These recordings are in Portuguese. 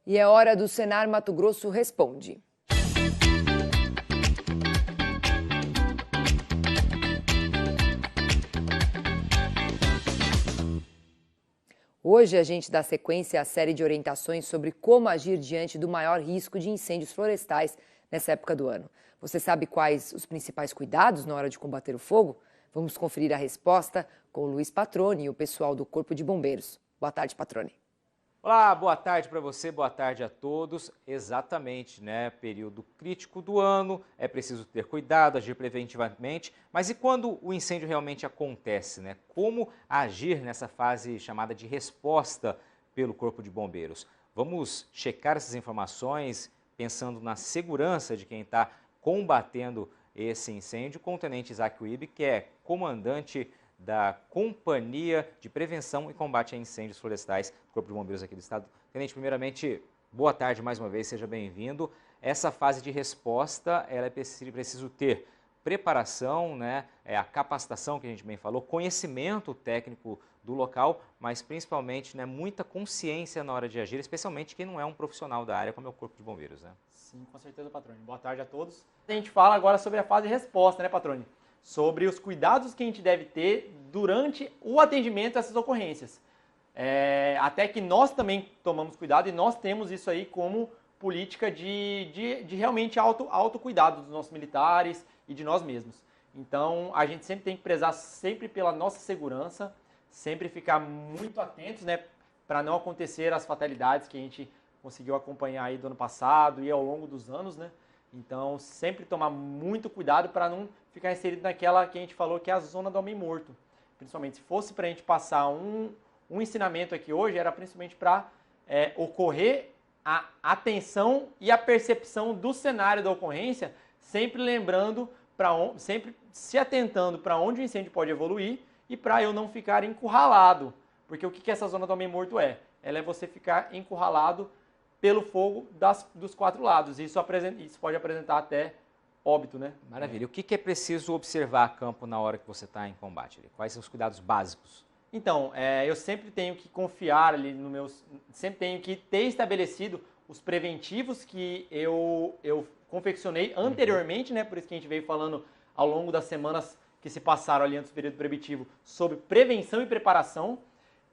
E é hora do Senar Mato Grosso Responde. Hoje a gente dá sequência à série de orientações sobre como agir diante do maior risco de incêndios florestais nessa época do ano. Você sabe quais os principais cuidados na hora de combater o fogo? Vamos conferir a resposta com o Luiz Patroni e o pessoal do Corpo de Bombeiros. Boa tarde, Patroni. Olá, boa tarde para você, boa tarde a todos. Exatamente, né? Período crítico do ano, é preciso ter cuidado, agir preventivamente. Mas e quando o incêndio realmente acontece, né? Como agir nessa fase chamada de resposta pelo Corpo de Bombeiros? Vamos checar essas informações pensando na segurança de quem está combatendo esse incêndio com o Tenente Isaac Wiebe, que é comandante da Companhia de Prevenção e Combate a Incêndios Florestais do Corpo de Bombeiros aqui do Estado. Tenente, primeiramente, boa tarde mais uma vez, seja bem-vindo. Essa fase de resposta, ela é preciso ter preparação, né, a capacitação que a gente bem falou, conhecimento técnico do local, mas principalmente, né, muita consciência na hora de agir, especialmente quem não é um profissional da área, como é o Corpo de Bombeiros, né? Sim, com certeza, Patrone. Boa tarde a todos. A gente fala agora sobre a fase de resposta, né, Patrone? Sobre os cuidados que a gente deve ter durante o atendimento a essas ocorrências. Até que nós também tomamos cuidado e nós temos isso aí como política de realmente autocuidado dos nossos militares e de nós mesmos. Então, a gente sempre tem que prezar sempre pela nossa segurança, sempre ficar muito atentos, né, para não acontecer as fatalidades que a gente conseguiu acompanhar aí do ano passado e ao longo dos anos, né? Então, sempre tomar muito cuidado para não ficar inserido naquela que a gente falou que é a zona do homem morto. Principalmente, se fosse para a gente passar um ensinamento aqui hoje, era principalmente para ocorrer a atenção e a percepção do cenário da ocorrência, sempre lembrando, sempre se atentando para onde o incêndio pode evoluir e para eu não ficar encurralado. Porque o que essa zona do homem morto é? Ela é você ficar encurralado pelo fogo dos quatro lados. Isso pode apresentar até óbito, né? Maravilha. O que é preciso observar a campo na hora que você está em combate? Quais são os cuidados básicos? Então, eu sempre tenho que confiar ali no meus... Sempre tenho que ter estabelecido os preventivos que eu confeccionei anteriormente, né? Por isso que a gente veio falando ao longo das semanas que se passaram ali antes do período proibitivo sobre prevenção e preparação.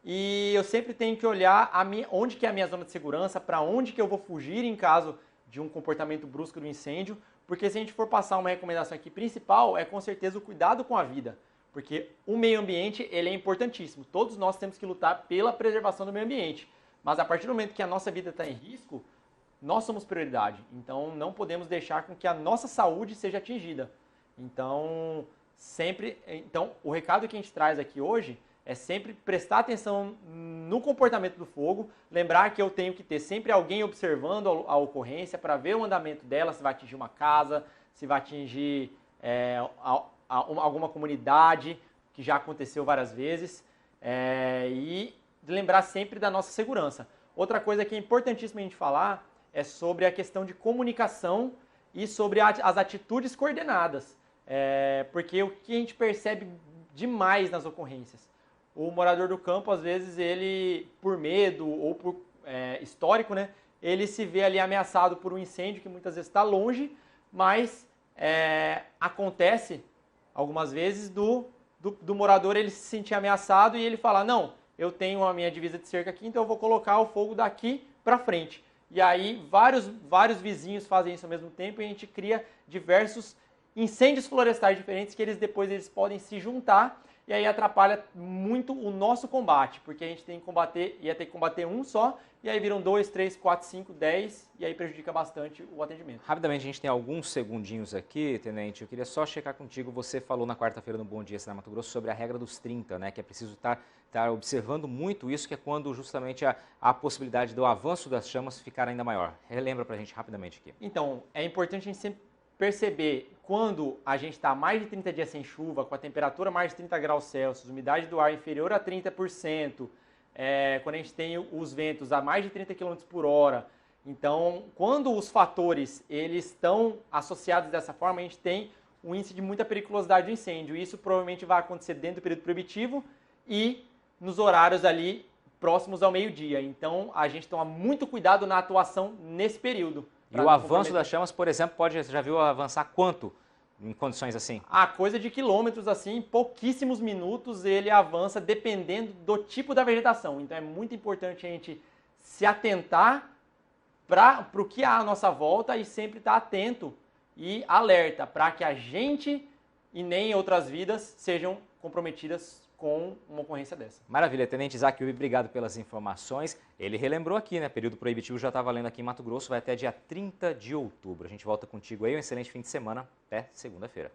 E eu sempre tenho que olhar onde que é a minha zona de segurança, para onde que eu vou fugir em caso de um comportamento brusco do incêndio, porque se a gente for passar uma recomendação aqui principal, é com certeza o cuidado com a vida, porque o meio ambiente ele é importantíssimo, todos nós temos que lutar pela preservação do meio ambiente, mas a partir do momento que a nossa vida está em risco, nós somos prioridade, então não podemos deixar com que a nossa saúde seja atingida. Então, o recado que a gente traz aqui hoje é sempre prestar atenção no comportamento do fogo, lembrar que eu tenho que ter sempre alguém observando a ocorrência para ver o andamento dela, se vai atingir uma casa, se vai atingir alguma comunidade, que já aconteceu várias vezes, e lembrar sempre da nossa segurança. Outra coisa que é importantíssima a gente falar é sobre a questão de comunicação e sobre as atitudes coordenadas, porque o que a gente percebe demais nas ocorrências, o morador do campo, às vezes, ele, por medo ou por histórico, né, ele se vê ali ameaçado por um incêndio que muitas vezes está longe, mas acontece algumas vezes do morador ele se sentir ameaçado e ele falar, não, eu tenho a minha divisa de cerca aqui, então eu vou colocar o fogo daqui para frente. E aí vários vizinhos fazem isso ao mesmo tempo e a gente cria diversos incêndios florestais diferentes que depois podem se juntar. E aí atrapalha muito o nosso combate, porque a gente ia ter que combater um só, e aí viram 2, 3, 4, 5, 10, e aí prejudica bastante o atendimento. Rapidamente, a gente tem alguns segundinhos aqui, Tenente, eu queria só checar contigo, você falou na quarta-feira no Bom Dia Senar Mato Grosso sobre a regra dos 30, né, que é preciso estar observando muito isso, que é quando justamente a possibilidade do avanço das chamas ficar ainda maior. Relembra pra gente rapidamente aqui. Então, é importante a gente sempre perceber quando a gente está mais de 30 dias sem chuva, com a temperatura mais de 30 graus Celsius, umidade do ar inferior a 30%, quando a gente tem os ventos a mais de 30 km por hora. Então, quando os fatores eles estão associados dessa forma, a gente tem um índice de muita periculosidade do incêndio. Isso provavelmente vai acontecer dentro do período proibitivo e nos horários ali próximos ao meio-dia. Então, a gente toma muito cuidado na atuação nesse período. E o avanço das chamas, por exemplo, você já viu avançar quanto em condições assim? A coisa de quilômetros, assim, em pouquíssimos minutos ele avança dependendo do tipo da vegetação. Então, é muito importante a gente se atentar para o que há à nossa volta e sempre estar atento e alerta para que a gente e nem outras vidas sejam comprometidas com uma ocorrência dessa. Maravilha, Tenente Isaac Ubi, obrigado pelas informações. Ele relembrou aqui, né? Período proibitivo já está valendo aqui em Mato Grosso, vai até dia 30 de outubro. A gente volta contigo aí, um excelente fim de semana, até segunda-feira.